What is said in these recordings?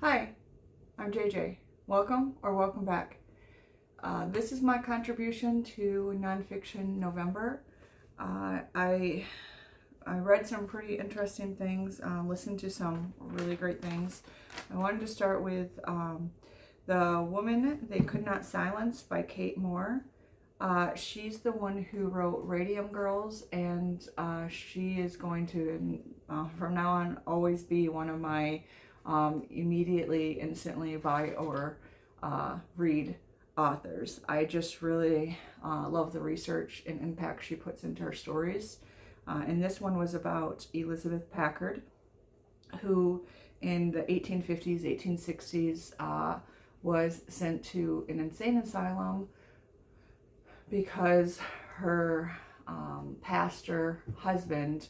Hi, I'm JJ. Welcome or welcome back. This is my contribution to Nonfiction November. I read some pretty interesting things, listened to some really great things. I wanted to start with The Woman They Could Not Silence by Kate Moore. She's the one who wrote Radium Girls, and she is going to, from now on, always be one of my immediately, instantly buy or read authors. I just really love the research and impact she puts into her stories. And this one was about Elizabeth Packard, who in the 1850s, 1860s was sent to an insane asylum because her pastor husband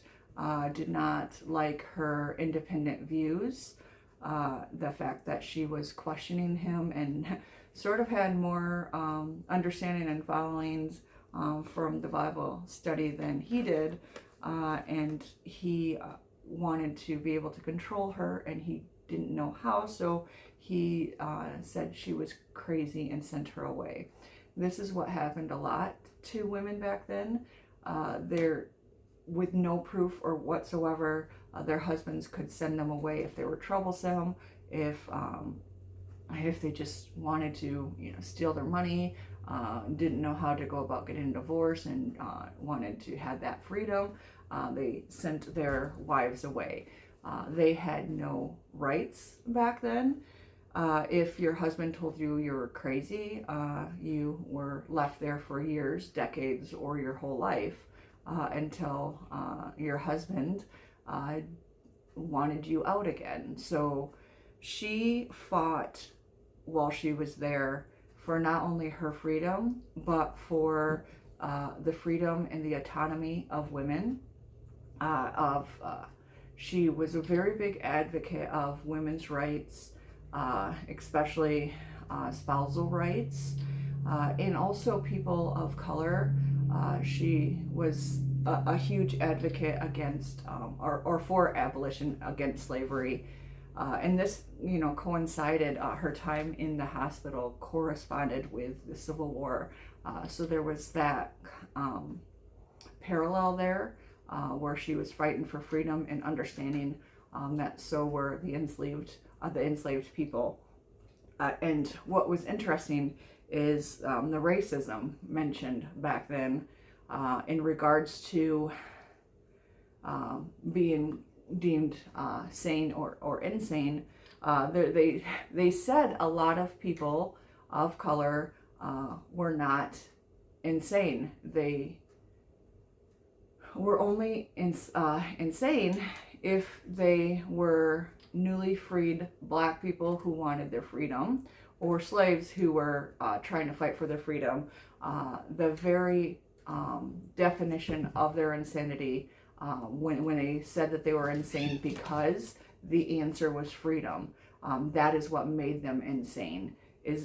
did not like her independent views, the fact that she was questioning him and sort of had more understanding and followings from the Bible study than he did, and he wanted to be able to control her, and he didn't know how, so he said she was crazy and sent her away. This is what happened a lot to women back then. They're with no proof or whatsoever. Their husbands could send them away if they were troublesome, if they just wanted to, steal their money, didn't know how to go about getting a divorce, and wanted to have that freedom. They sent their wives away. They had no rights back then. If your husband told you you were crazy, you were left there for years, decades, or your whole life until your husband wanted you out again. So she fought while she was there for not only her freedom, but for the freedom and the autonomy of women. She was a very big advocate of women's rights, especially spousal rights, and also people of color. She was a huge advocate against or for abolition, against slavery. And this, coincided, her time in the hospital corresponded with the Civil War. So there was that parallel there, where she was fighting for freedom and understanding that so were the enslaved people. And what was interesting is the racism mentioned back then in regards to being deemed sane or insane. They said a lot of people of color were not insane. They were only insane if they were newly freed black people who wanted their freedom, or slaves who were trying to fight for their freedom. The very definition of their insanity, when they said that they were insane because the answer was freedom, that is what made them insane,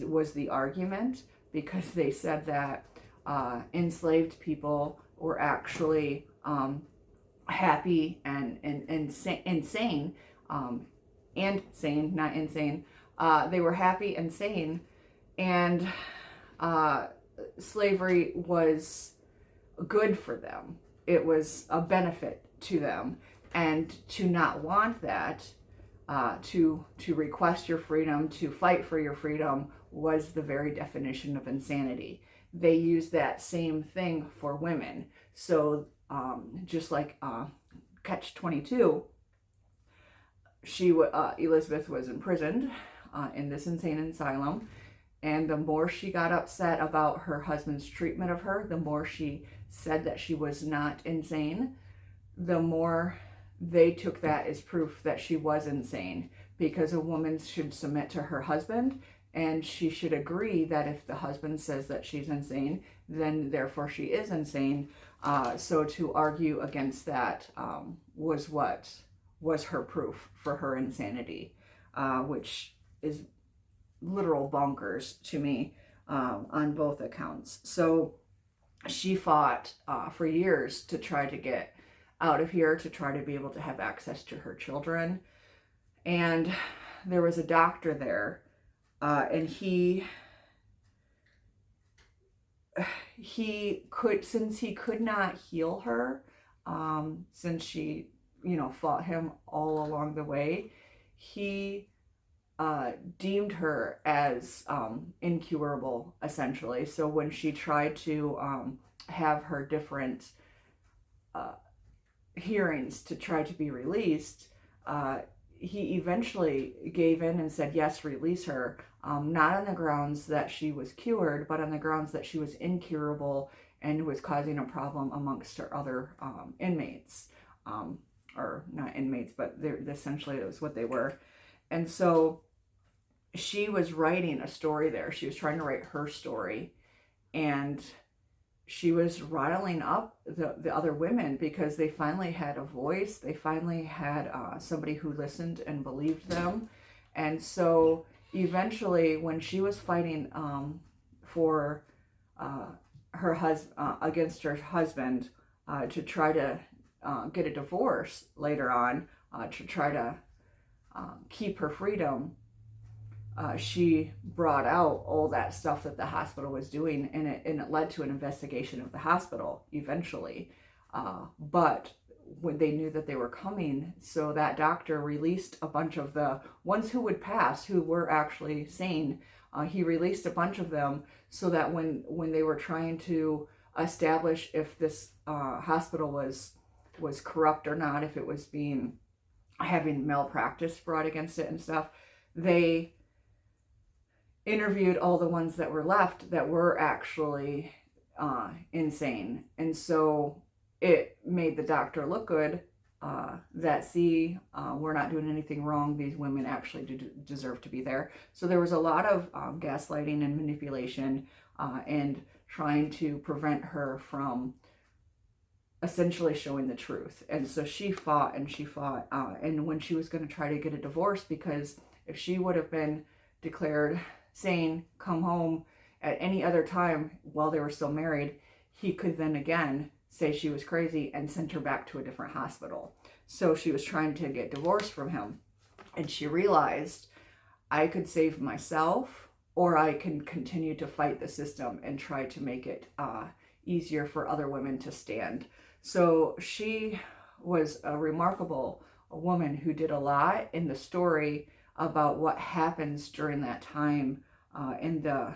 was the argument, because they said that enslaved people were actually happy and insane, and sane, not insane. They were happy and sane, and slavery was good for them. It was a benefit to them, and to not want that, to request your freedom, to fight for your freedom, was the very definition of insanity. They used that same thing for women. So just like Catch 22, Elizabeth was imprisoned in this insane asylum, and the more she got upset about her husband's treatment of her, the more she said that she was not insane, the more they took that as proof that she was insane, because a woman should submit to her husband, and she should agree that if the husband says that she's insane, then therefore she is insane. So to argue against that was what was her proof for her insanity, which is literal bonkers to me on both accounts. So she fought for years to try to get out of here, to try to be able to have access to her children. And there was a doctor there, and since he could not heal her, since she, fought him all along the way, he deemed her as incurable, essentially. So when she tried to have her different hearings to try to be released, he eventually gave in and said, yes, release her, not on the grounds that she was cured, but on the grounds that she was incurable and was causing a problem amongst her other inmates. Or not inmates, but essentially it was what they were. And so she was writing a story there. She was trying to write her story, and she was riling up the other women because they finally had a voice. They finally had somebody who listened and believed them. And so eventually, when she was fighting for her husband, against her husband, to try to get a divorce later on, to try to keep her freedom, she brought out all that stuff that the hospital was doing, and it led to an investigation of the hospital eventually. But when they knew that they were coming, so that doctor released a bunch of the ones who would pass, who were actually sane. He released a bunch of them so that when they were trying to establish if this hospital was corrupt or not, if it was having malpractice brought against it and stuff, they interviewed all the ones that were left that were actually insane. And so it made the doctor look good, that we're not doing anything wrong. These women actually do deserve to be there. So there was a lot of gaslighting and manipulation, and trying to prevent her from essentially showing the truth. And so she fought and she fought, and when she was going to try to get a divorce, because if she would have been declared sane, come home at any other time while they were still married, he could then again say she was crazy and send her back to a different hospital. So she was trying to get divorced from him, and she realized, I could save myself, or I can continue to fight the system and try to make it easier for other women to stand. So she was a remarkable woman who did a lot in the story about what happens during that time, and the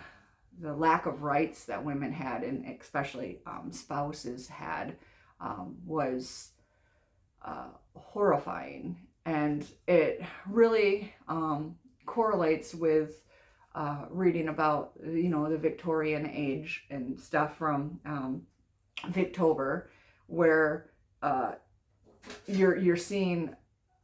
lack of rights that women had, and especially spouses had, was horrifying. And it really correlates with reading about, the Victorian age and stuff from Victober, where you're seeing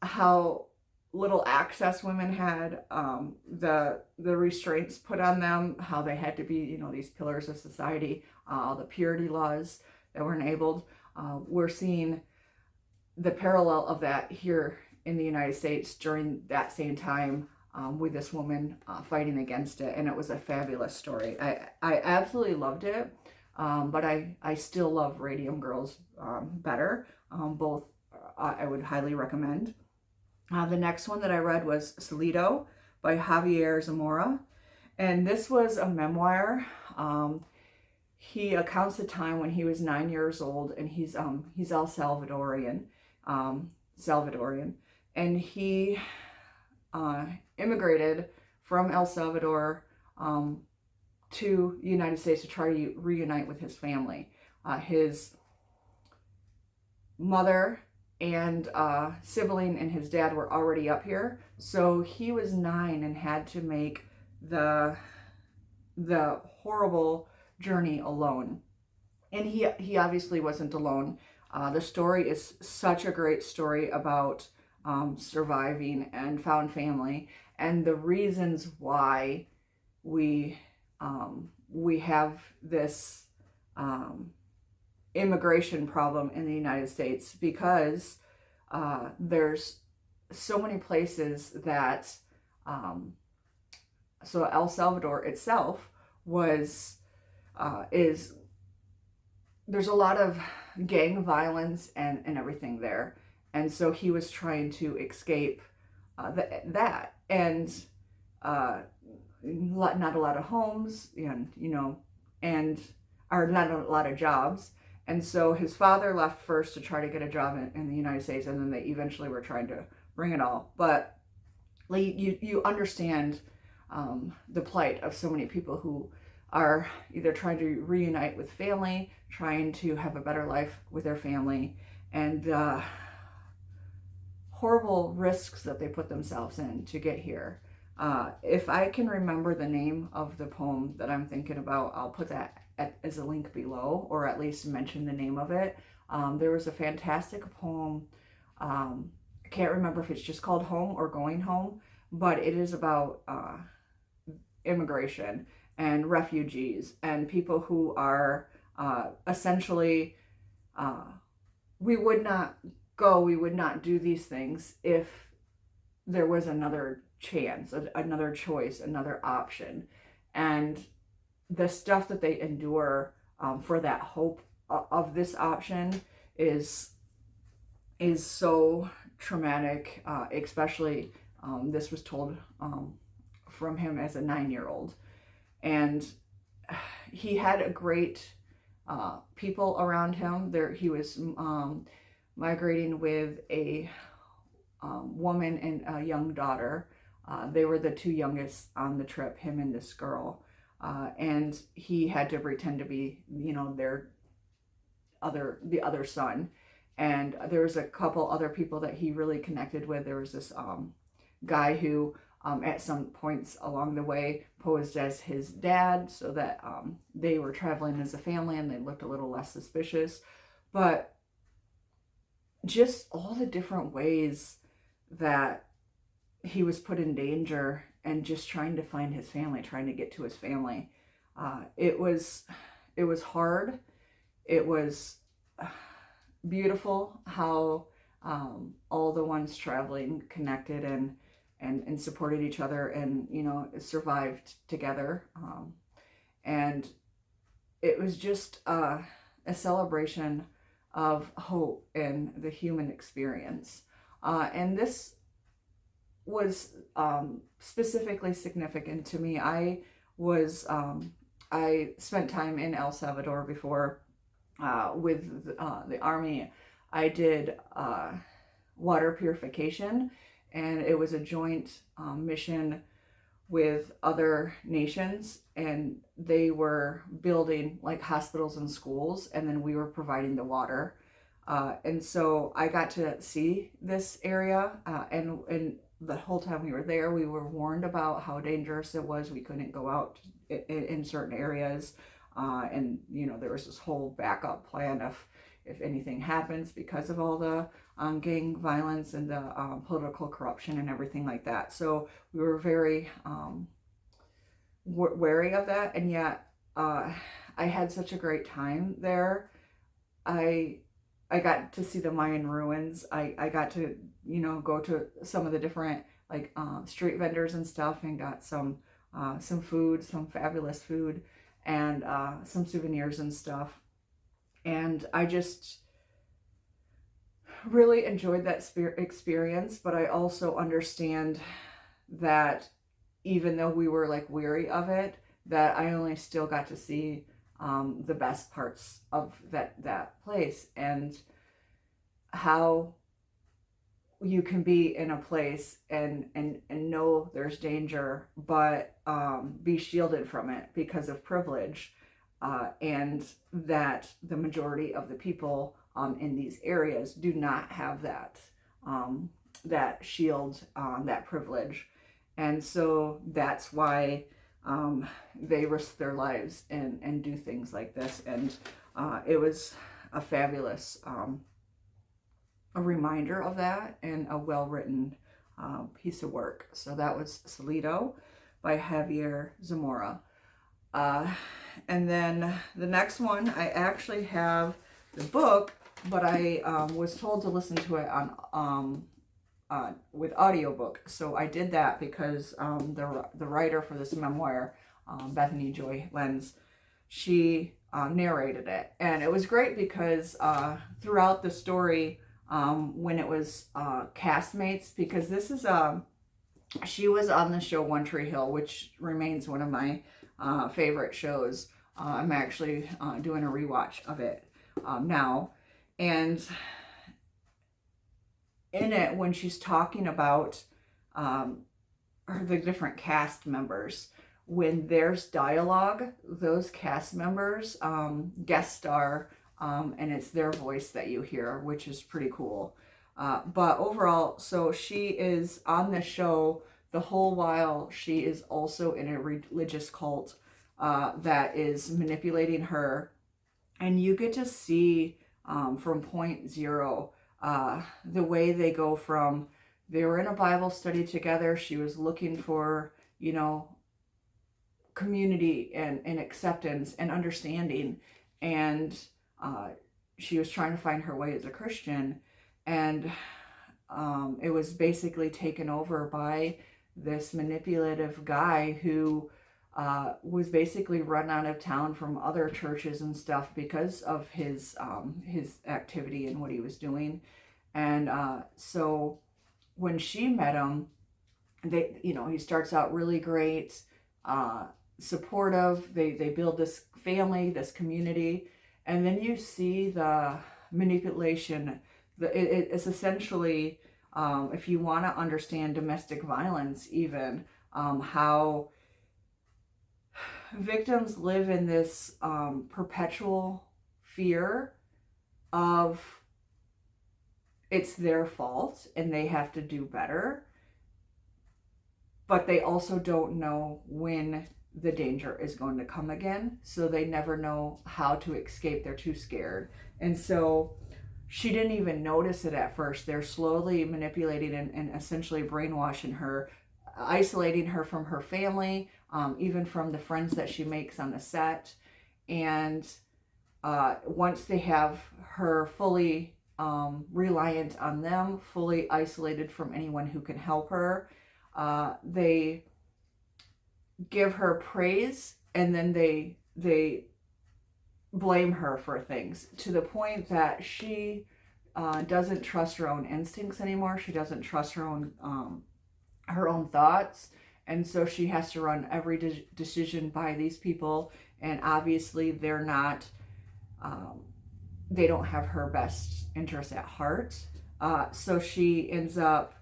how little access women had, the restraints put on them, how they had to be, these pillars of society, the purity laws that were enabled. We're seeing the parallel of that here in the United States during that same time, with this woman fighting against it. And it was a fabulous story. I absolutely loved it, but I still love Radium Girls better. Both I would highly recommend. The next one that I read was Solido by Javier Zamora. And this was a memoir. He accounts the time when he was 9 years old, and he's El Salvadorian. And he immigrated from El Salvador to the United States to try to reunite with his family. His mother and sibling and his dad were already up here, so he was 9 and had to make the horrible journey alone. And he obviously wasn't alone. The story is such a great story about surviving and found family, and the reasons why we have this immigration problem in the United States, because there's so many places that so El Salvador itself is there's a lot of gang violence and everything there. And so he was trying to escape that. and not a lot of homes, and and or not a lot of jobs. And so his father left first to try to get a job in the United States, and then they eventually were trying to bring it all. But you understand the plight of so many people who are either trying to reunite with family, trying to have a better life with their family, and horrible risks that they put themselves in to get here. If I can remember the name of the poem that I'm thinking about, I'll put that as a link below, or at least mention the name of it. There was a fantastic poem. I can't remember if it's just called Home or Going Home, but it is about immigration and refugees and people who are essentially, we would not do these things if there was another chance, another choice, another option. And the stuff that they endure for that hope of this option is so traumatic, especially this was told from him as a 9-year-old. And he had a great people around him. He was migrating with a woman and a young daughter. They were the two youngest on the trip, him and this girl. And he had to pretend to be, the other son. And there was a couple other people that he really connected with. There was this guy who at some points along the way posed as his dad, so that they were traveling as a family and they looked a little less suspicious. But just all the different ways that he was put in danger and just trying to find his family, trying to get to his family. It was hard. It was beautiful how all the ones traveling connected and supported each other and, survived together. And it was just a celebration of hope and the human experience. And this was specifically significant to me. I spent time in El Salvador before with the Army. I did water purification, and it was a joint mission with other nations, and they were building like hospitals and schools, and then we were providing the water. And so I got to see this area, and the whole time we were there, we were warned about how dangerous it was. We couldn't go out in certain areas. And, there was this whole backup plan if anything happens because of all the gang violence and the political corruption and everything like that. So we were very wary of that. And yet I had such a great time there. I got to see the Mayan ruins. I got to, go to some of the different street vendors and stuff, and got some food, some fabulous food, and some souvenirs and stuff. And I just really enjoyed that experience. But I also understand that even though we were weary of it, that I only still got to see the best parts of that place, and how you can be in a place and know there's danger, but be shielded from it because of privilege, and that the majority of the people in these areas do not have that shield, that privilege. And so that's why they risk their lives and do things like this. And it was a fabulous a reminder of that, and a well-written piece of work. So that was Salido by Javier Zamora. And then the next one, I actually have the book, but I was told to listen to it on with audiobook. So I did that because the writer for this memoir, Bethany Joy Lenz, she narrated it. And it was great because throughout the story, when it was castmates, because this is she was on the show One Tree Hill, which remains one of my favorite shows. I'm actually doing a rewatch of it now. And in it, when she's talking about the different cast members, when there's dialogue, those cast members guest star, and it's their voice that you hear, which is pretty cool. But overall, so she is on the show the whole while she is also in a religious cult that is manipulating her. And you get to see from point zero the way they go from, they were in a Bible study together. She was looking for, you know, community and acceptance and understanding. And she was trying to find her way as a Christian. And it was basically taken over by this manipulative guy who was basically run out of town from other churches and stuff because of his activity and what he was doing. And so when she met him, he starts out really great, supportive. They build this family, this community, and then you see the manipulation. It's essentially, if you want to understand domestic violence, even how victims live in this perpetual fear of it's their fault and they have to do better, but they also don't know when the danger is going to come again, so they never know how to escape. They're too scared. And so she didn't even notice it at first. They're slowly manipulating and essentially brainwashing her, isolating her from her family, even from the friends that she makes on the set. And once they have her fully reliant on them, fully isolated from anyone who can help her, they give her praise, and then they blame her for things, to the point that she doesn't trust her own instincts anymore. She doesn't trust her own thoughts, and so she has to run every decision by these people. And obviously they're not they don't have her best interests at heart. So she ends up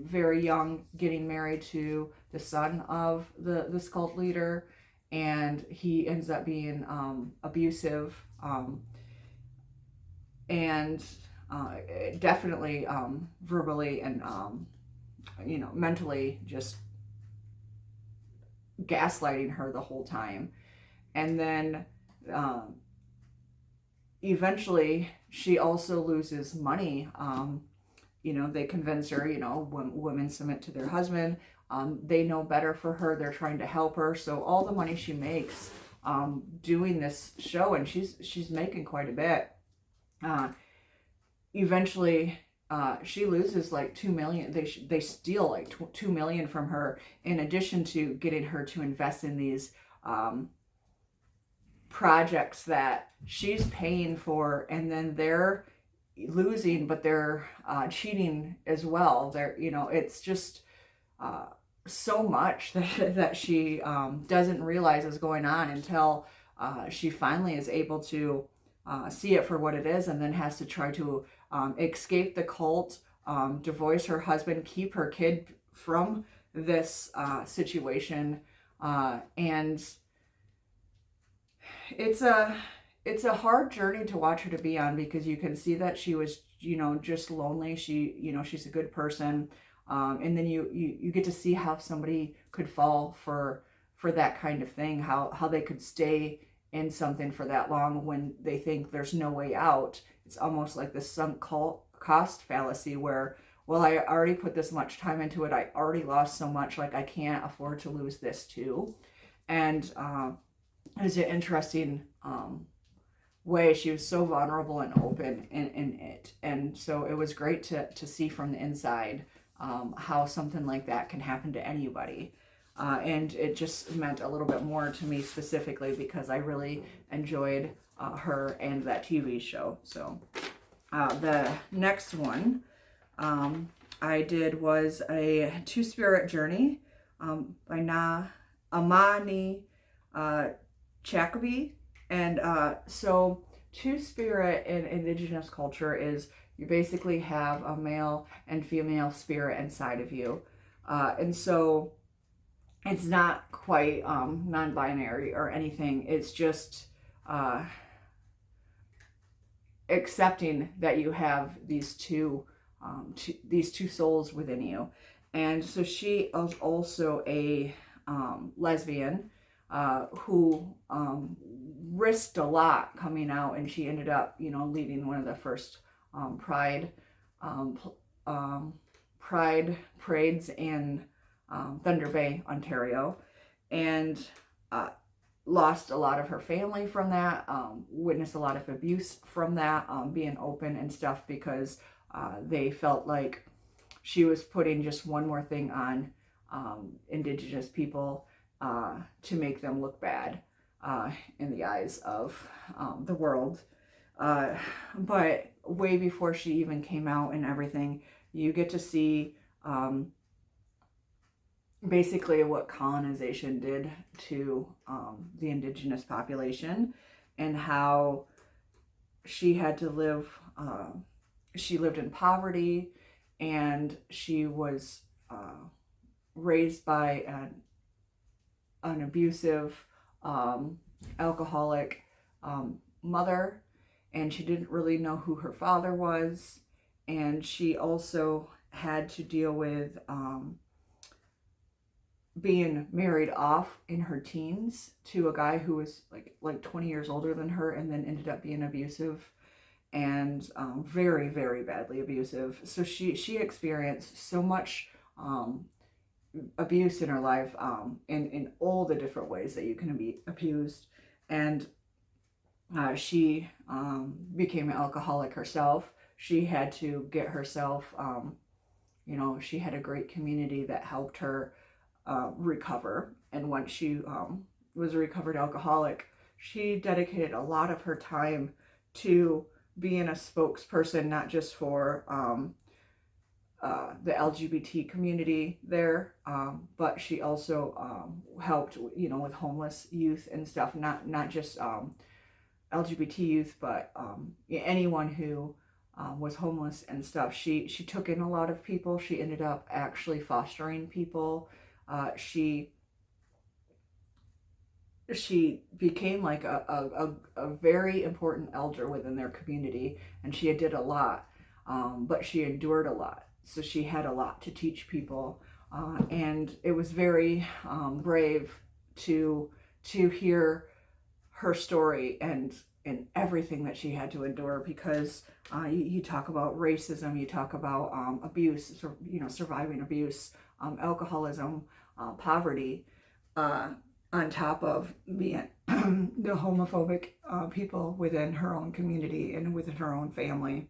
very young getting married to the son of this cult leader, and he ends up being abusive, and definitely verbally and mentally just gaslighting her the whole time. And then eventually she also loses money. They convince her, when women submit to their husband, they know better for her. They're trying to help her. So all the money she makes doing this show, and she's making quite a bit, eventually she loses like $2 million. They steal like $2 million from her, in addition to getting her to invest in these projects that she's paying for, and then they're losing, but they're cheating as well. It's just so much that she doesn't realize is going on until she finally is able to see it for what it is, and then has to try to escape the cult, divorce her husband, keep her kid from this situation, and it's a hard journey to watch her to be on, because you can see that she was just lonely. She's a good person, and then you get to see how somebody could fall for that kind of thing, how they could stay in something for that long when they think there's no way out. It's almost like the sunk cost fallacy, where, well, I already put this much time into it, I already lost so much, like I can't afford to lose this too. And it's an interesting way. She was so vulnerable and open in it, and so it was great to see from the inside how something like that can happen to anybody. And it just meant a little bit more to me specifically, because I really enjoyed her and that TV show. So the next one I did was a two-spirit journey by Amani Chakabi. And so two-spirit in indigenous culture is you basically have a male and female spirit inside of you. And so it's not quite non-binary or anything. It's just accepting that you have these two souls within you. And so she is also a lesbian who risked a lot coming out, and she ended up, leading one of the first pride parades in Thunder Bay, Ontario, and lost a lot of her family from that, witnessed a lot of abuse from that, being open and stuff, because they felt like she was putting just one more thing on Indigenous people to make them look bad in the eyes of the world. But way before she even came out and everything, you get to see basically what colonization did to the Indigenous population, and how she had to live, she lived in poverty, and she was raised by an abusive, alcoholic mother, and she didn't really know who her father was, and she also had to deal with being married off in her teens to a guy who was like 20 years older than her, and then ended up being abusive, and very, very badly abusive. So she experienced so much abuse in her life, in all the different ways that you can be abused. And she became an alcoholic herself. She had to get herself, she had a great community that helped her recover. And once she was a recovered alcoholic, she dedicated a lot of her time to being a spokesperson, not just for the LGBT community there, but she also helped, with homeless youth and stuff, not just LGBT youth, but anyone who was homeless and stuff. She took in a lot of people. She ended up actually fostering people. She became like a very important elder within their community, and she did a lot, but she endured a lot. So she had a lot to teach people, and it was very brave to hear her story and everything that she had to endure, because you talk about racism, you talk about abuse, surviving abuse, alcoholism, poverty, on top of being the homophobic people within her own community and within her own family.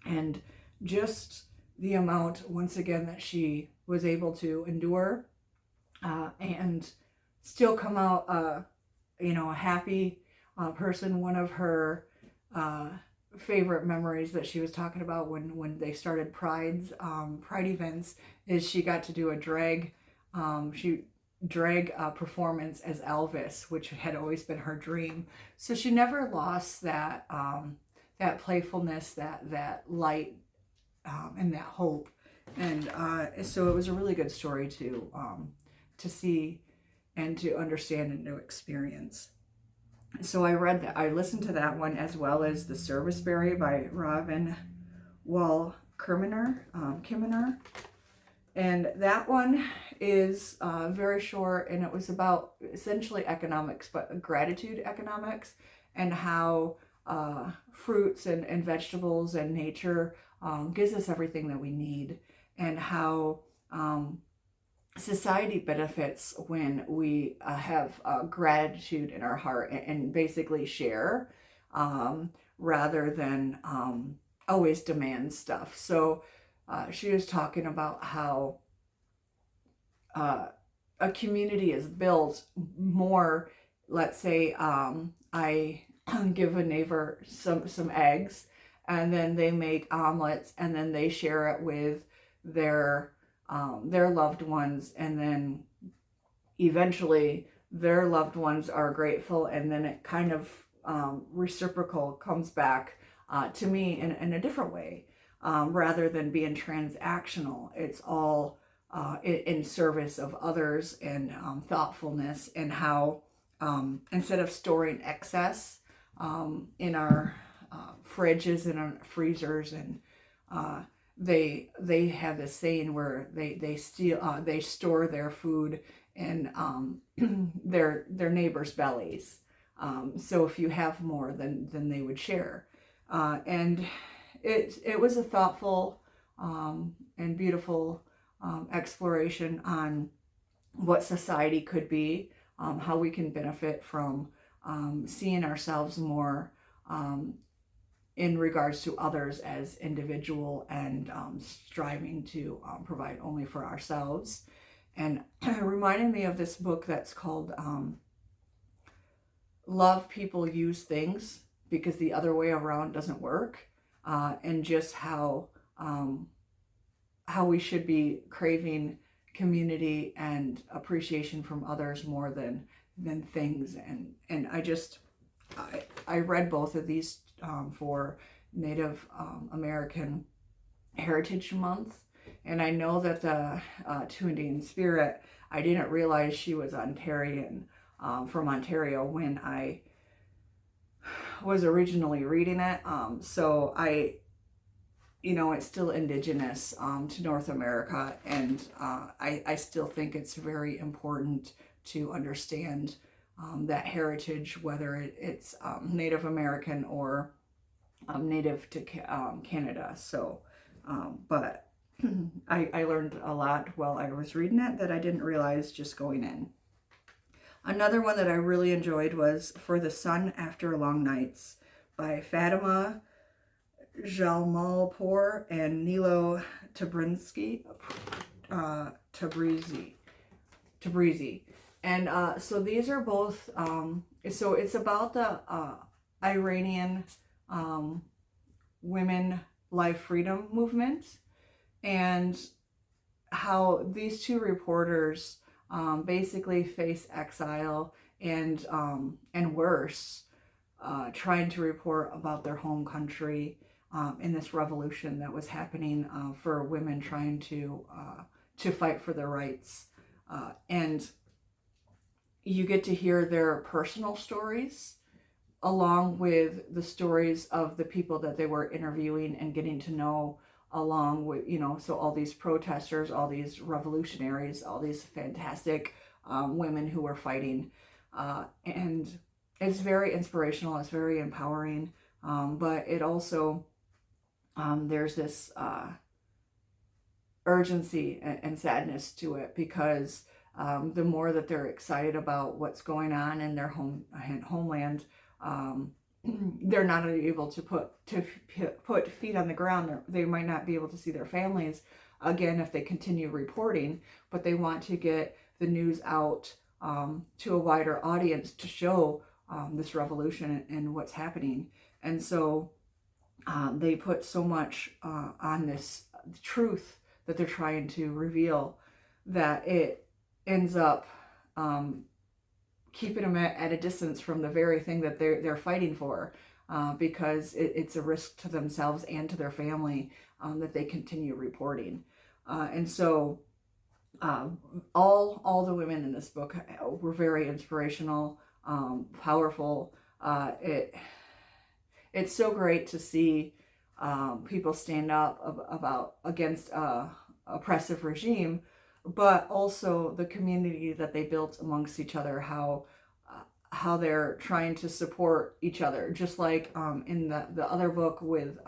And just the amount, once again, that she was able to endure and still come out, a happy person. One of her favorite memories that she was talking about when they started pride events is she got to do a drag performance as Elvis, which had always been her dream. So she never lost that that playfulness, that light, and that hope. And so it was a really good story to see and to understand and to experience. So I listened to that one, as well as The Serviceberry by Robin Wall Kimmerer. And that one is very short, and it was about essentially economics, but gratitude economics, and how fruits and vegetables and nature gives us everything that we need, and how society benefits when we have gratitude in our heart and basically share, rather than always demand stuff. So she was talking about how a community is built more. Let's say I give a neighbor some eggs, and then they make omelets, and then they share it with their loved ones, and then eventually their loved ones are grateful, and then it kind of reciprocal comes back to me in a different way, rather than being transactional. It's all in service of others, and thoughtfulness, and how instead of storing excess in our fridges and our freezers, and they have this saying where they store their food in their neighbors' bellies. So if you have more, then they would share. And it was a thoughtful and beautiful exploration on what society could be, how we can benefit from seeing ourselves more in regards to others as individual, and striving to provide only for ourselves. And it reminded me of this book that's called Love People, Use Things, because the other way around doesn't work, and just how we should be craving community and appreciation from others more than things. And I read both of these for Native American Heritage Month, and I know that the Two Indian Spirit, I didn't realize she was Ontarian, from Ontario, when I was originally reading it. So it's still indigenous to North America, and I still think it's very important to understand that heritage, whether it's Native American or native to Canada. So, but I learned a lot while I was reading it that I didn't realize just going in. Another one that I really enjoyed was For the Sun After Long Nights by Fatima Jalmalpour and Nilo Tabrizi. And so these are both, so it's about the Iranian women life freedom movement, and how these two reporters basically face exile and worse, trying to report about their home country in this revolution that was happening for women trying to fight for their rights. And you get to hear their personal stories along with the stories of the people that they were interviewing and getting to know, along with, so all these protesters, all these revolutionaries, all these fantastic women who were fighting. And it's very inspirational, it's very empowering, but it also, there's this urgency and sadness to it, because the more that they're excited about what's going on in their homeland, they're not able to put feet on the ground. They might not be able to see their families again if they continue reporting, but they want to get the news out to a wider audience to show this revolution and what's happening. And so they put so much on this truth that they're trying to reveal, that it ends up keeping them at a distance from the very thing that they're fighting for, because it's a risk to themselves and to their family that they continue reporting. And so all the women in this book were very inspirational, powerful. It's so great to see people stand up against oppressive regime, but also the community that they built amongst each other, how they're trying to support each other, just like in the other book with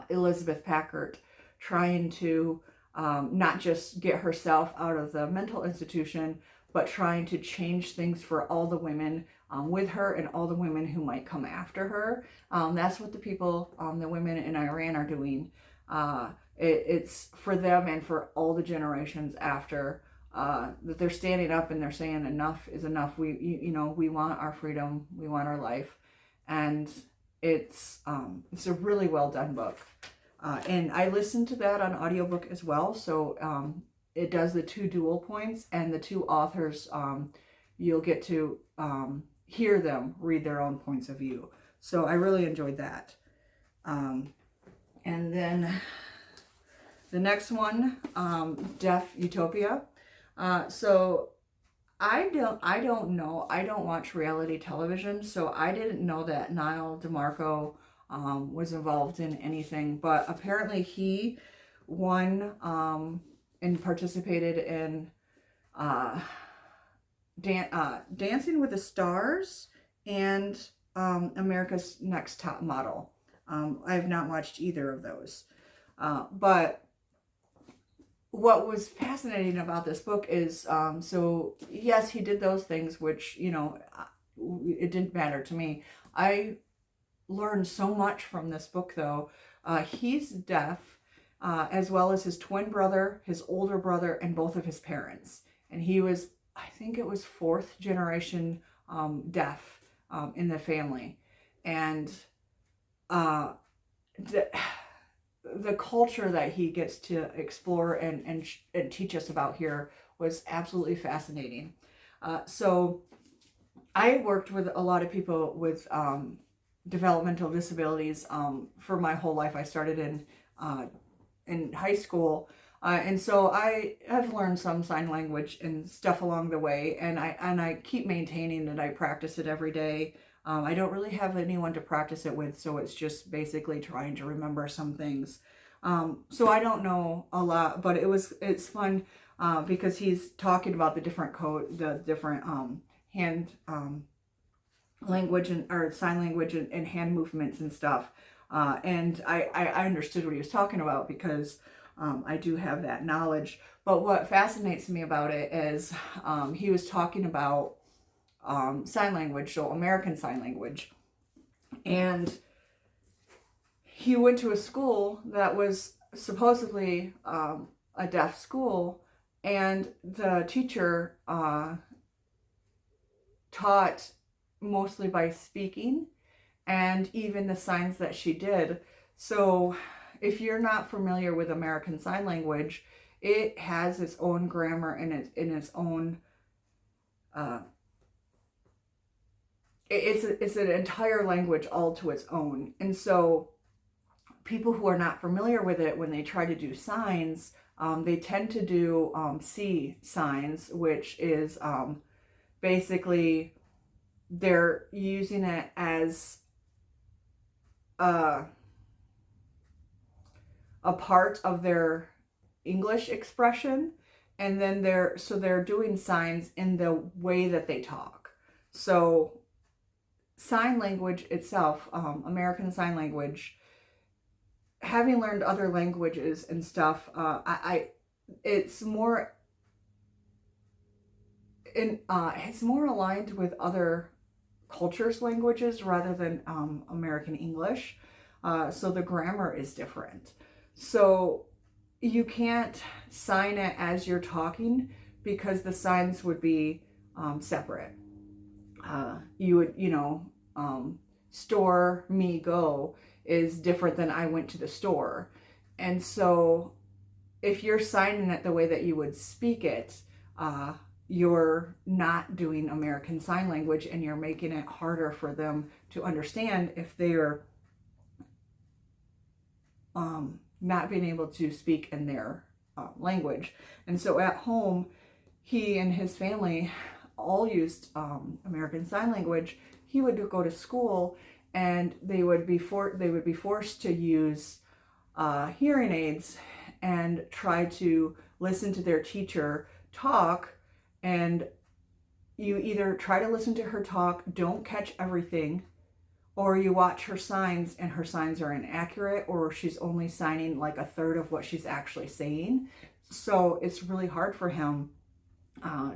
Elizabeth Packard, trying to not just get herself out of the mental institution, but trying to change things for all the women with her and all the women who might come after her. That's what the women in Iran are doing. It's for them and for all the generations after, that they're standing up and they're saying enough is enough. We want our freedom, we want our life, and it's a really well done book. And I listened to that on audiobook as well. So it does the 2 dual points, and the 2 authors, you'll get to hear them read their own points of view. So I really enjoyed that. And then the next one, Deaf Utopia. So I don't know. I don't watch reality television, so I didn't know that Niall DeMarco was involved in anything. But apparently he won and participated in Dancing with the Stars and America's Next Top Model. I have not watched either of those. But what was fascinating about this book is, so yes, he did those things, which, you know, it didn't matter to me. I learned so much from this book, though. He's deaf, as well as his twin brother, his older brother, and both of his parents. And he was, I think it was 4th generation deaf in the family. And the culture that he gets to explore and teach us about here was absolutely fascinating. So I worked with a lot of people with developmental disabilities for my whole life. I started in high school, and so I have learned some sign language and stuff along the way, and I keep maintaining that I practice it every day. I don't really have anyone to practice it with, so it's just basically trying to remember some things. So I don't know a lot, but it's fun because he's talking about the different hand language or sign language and hand movements and stuff. And I understood what he was talking about because I do have that knowledge. But what fascinates me about it is he was talking about sign language, so American Sign Language. And he went to a school that was supposedly a deaf school, and the teacher taught mostly by speaking, and even the signs that she did. So if you're not familiar with American Sign Language, it has its own grammar and its own it's an entire language all to its own. And so people who are not familiar with it, when they try to do signs, they tend to do C signs, which is basically they're using it as a part of their English expression, and then they're doing signs in the way that they talk. So sign language itself, American Sign Language, having learned other languages and stuff, it's more aligned with other cultures' languages rather than American English. So the grammar is different. So you can't sign it as you're talking because the signs would be separate. You would, store, me, go is different than I went to the store. And so if you're signing it the way that you would speak it, you're not doing American Sign Language, and you're making it harder for them to understand if they're not being able to speak in their language. And so at home, he and his family all used American Sign Language. He would go to school, and they would be forced to use hearing aids and try to listen to their teacher talk. And you either try to listen to her talk, don't catch everything, or you watch her signs and her signs are inaccurate, or she's only signing like a third of what she's actually saying. So it's really hard for him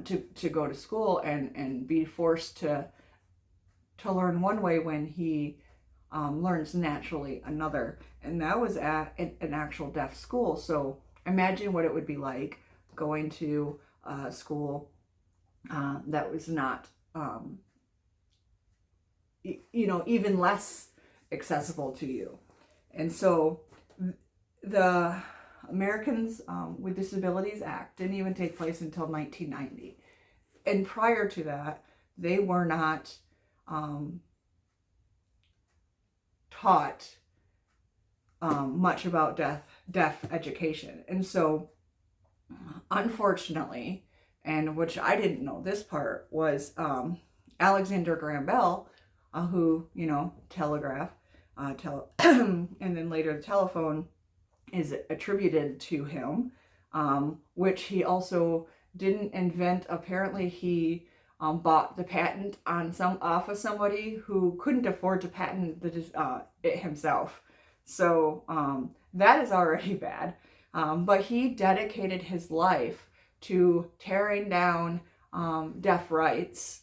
to go to school and be forced to learn one way when he learns naturally another. And that was at an actual deaf school. So imagine what it would be like going to a school that was not, even less accessible to you. And so the Americans with Disabilities Act didn't even take place until 1990. And prior to that, they were not taught much about deaf education. And so, unfortunately, and which I didn't know this part, was Alexander Graham Bell, who, telegraph, and then later the telephone is attributed to him, which he also didn't invent. Apparently, he bought the patent off of somebody who couldn't afford to patent it himself. So that is already bad. But he dedicated his life to tearing down deaf rights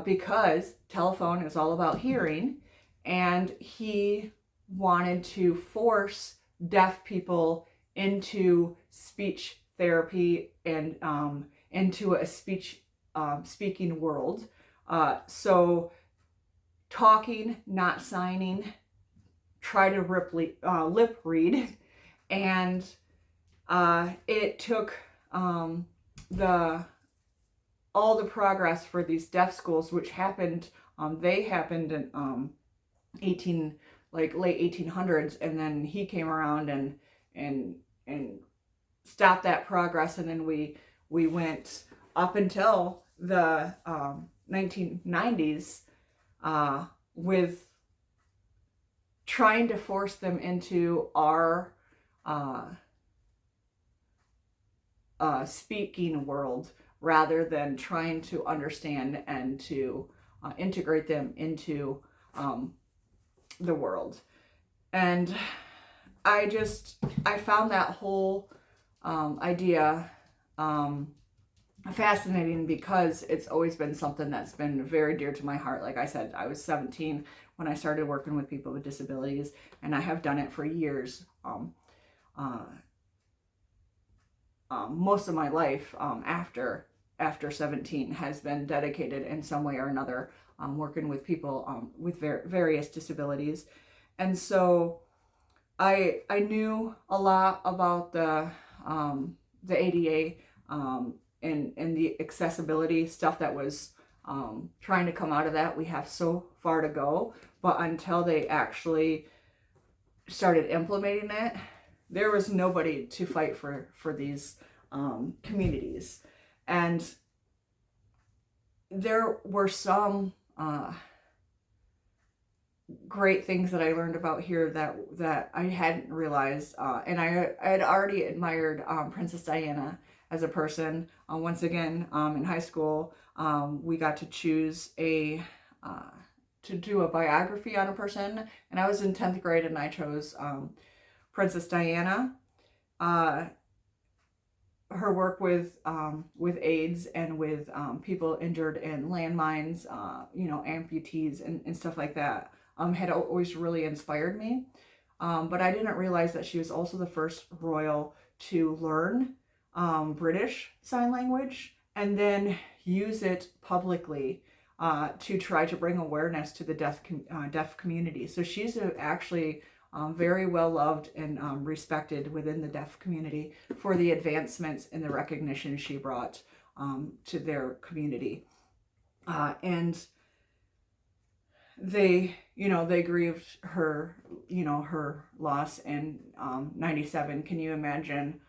because telephone is all about hearing, and he wanted to force deaf people into speech therapy and into a speaking world. So talking, not signing, try to lip read, and it took all the progress for these deaf schools, which happened. They happened in late 1800s, and then he came around and stopped that progress, and then we went up until the 1990s with trying to force them into our speaking world rather than trying to understand and to integrate them into the world. And I found that whole idea fascinating because it's always been something that's been very dear to my heart. Like I said, I was 17 when I started working with people with disabilities, and I have done it for years. Most of my life after 17 has been dedicated in some way or another working with people with various disabilities. And so I knew a lot about the ADA and the accessibility stuff that was trying to come out of that. We have so far to go, but until they actually started implementing it, there was nobody to fight for these communities. And there were some great things that I learned about here that I hadn't realized. And I had already admired Princess Diana as a person. Once again, in high school, we got to choose to do a biography on a person. And I was in 10th grade, and I chose Princess Diana. Her work with AIDS and with people injured in landmines, amputees and stuff like that, had always really inspired me. But I didn't realize that she was also the first royal to learn British Sign Language and then use it publicly to try to bring awareness to the deaf community. So she's actually very well loved and respected within the deaf community for the advancements and the recognition she brought to their community. And they grieved her, her loss in 97. Can you imagine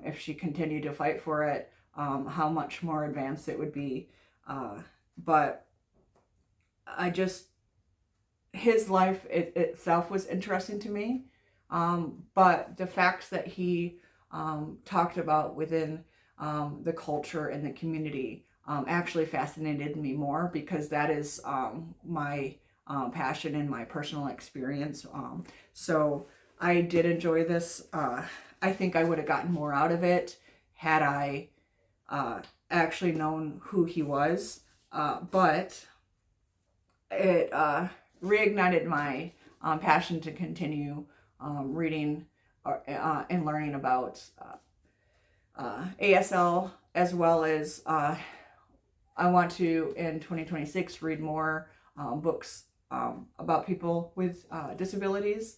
if she continued to fight for it, how much more advanced it would be? But his life itself was interesting to me. But the facts that he talked about within the culture and the community actually fascinated me more, because that is my passion and my personal experience. So I did enjoy this. I think I would have gotten more out of it had I actually known who he was. But it reignited my passion to continue reading and learning about ASL, as well as I want to, in 2026, read more books about people with disabilities.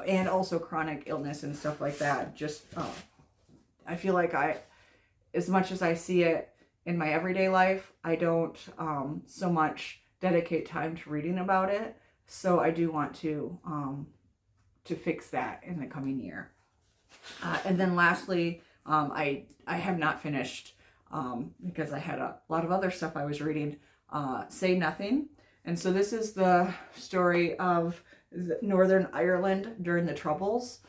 and also chronic illness and stuff like that. Just, I feel like as much as I see it in my everyday life, I don't so much dedicate time to reading about it. So I do want to fix that in the coming year. And then lastly, I have not finished, because I had a lot of other stuff I was reading, Say Nothing. And so this is the story of Northern Ireland during the Troubles.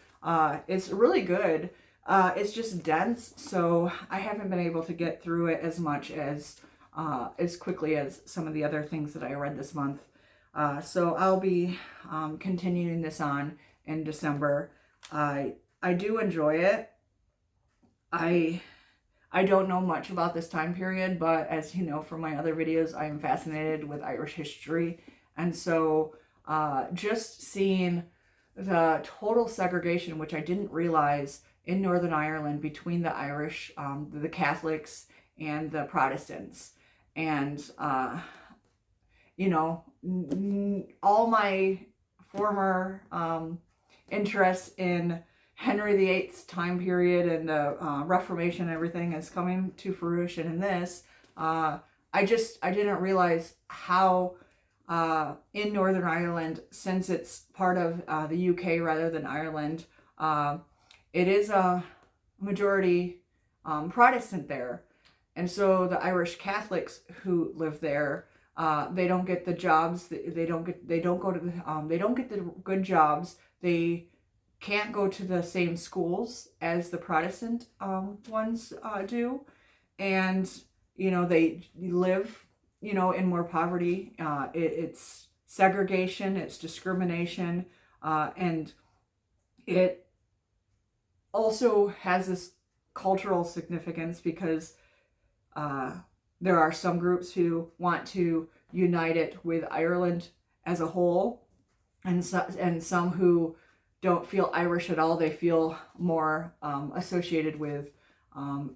It's really good. It's just dense, so I haven't been able to get through it as much as quickly as some of the other things that I read this month. So I'll be continuing this on in December. I do enjoy it. I don't know much about this time period, but as you know from my other videos, I am fascinated with Irish history. And so just seeing the total segregation, which I didn't realize in Northern Ireland between the Irish, the Catholics, and the Protestants. And, you know, all my former interests in Henry VIII's time period and the Reformation and everything is coming to fruition in this. I didn't realize how in Northern Ireland, since it's part of the UK rather than Ireland, it is a majority Protestant there. And so the Irish Catholics who live there, they don't get the jobs. They don't get the good jobs. They can't go to the same schools as the Protestant ones do. And, you know, they live, you know, in more poverty. It's segregation, it's discrimination, and it also has this cultural significance because there are some groups who want to unite it with Ireland as a whole, and some who don't feel Irish at all. They feel more associated with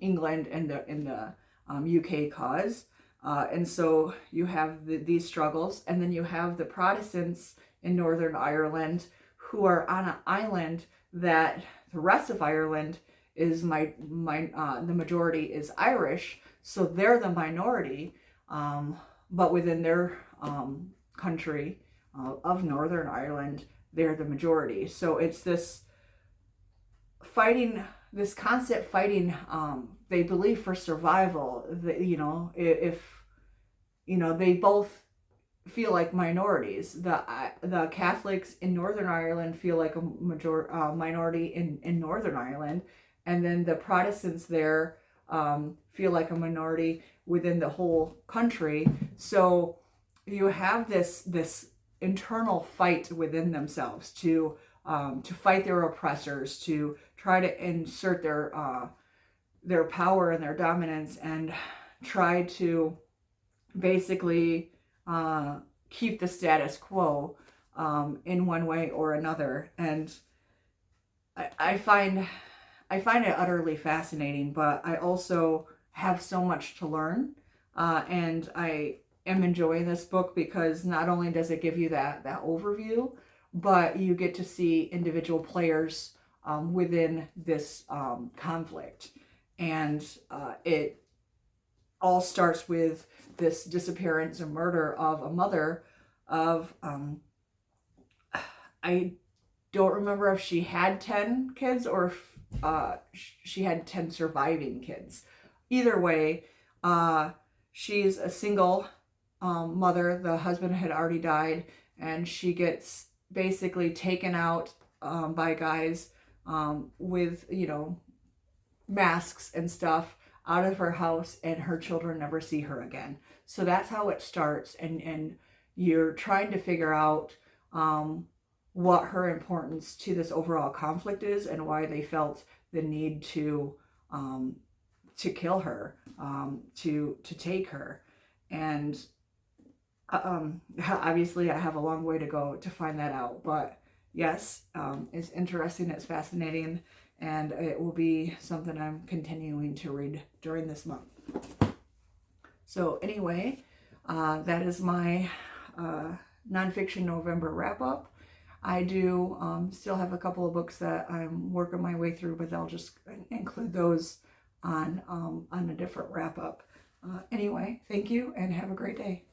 England and the UK cause. And so you have these struggles, and then you have the Protestants in Northern Ireland who are on an island that the rest of Ireland is the majority is Irish, so they're the minority, but within their country of Northern Ireland, they're the majority. So it's this fighting, this constant fighting. They believe for survival. You know, if you know, they both feel like minorities. The Catholics in Northern Ireland feel like a minority in Northern Ireland, and then the Protestants there feel like a minority within the whole country. So you have this internal fight within themselves to fight their oppressors, to try to insert their power and their dominance, and try to basically keep the status quo in one way or another. And I find it utterly fascinating, but I also have so much to learn, and I am enjoying this book because not only does it give you that overview, but you get to see individual players within this conflict. And it all starts with this disappearance and murder of a mother of, I don't remember if she had 10 kids or if she had 10 surviving kids. Either way, she's a single mother. The husband had already died, and she gets basically taken out by guys with, you know, masks and stuff out of her house, and her children never see her again. So that's how it starts, and you're trying to figure out what her importance to this overall conflict is, and why they felt the need to kill her, to take her. And obviously I have a long way to go to find that out, but yes, it's interesting, it's fascinating, and it will be something I'm continuing to read during this month. So anyway, that is my nonfiction November wrap up. I do still have a couple of books that I'm working my way through, but I'll just include those on a different wrap up. Anyway, thank you and have a great day.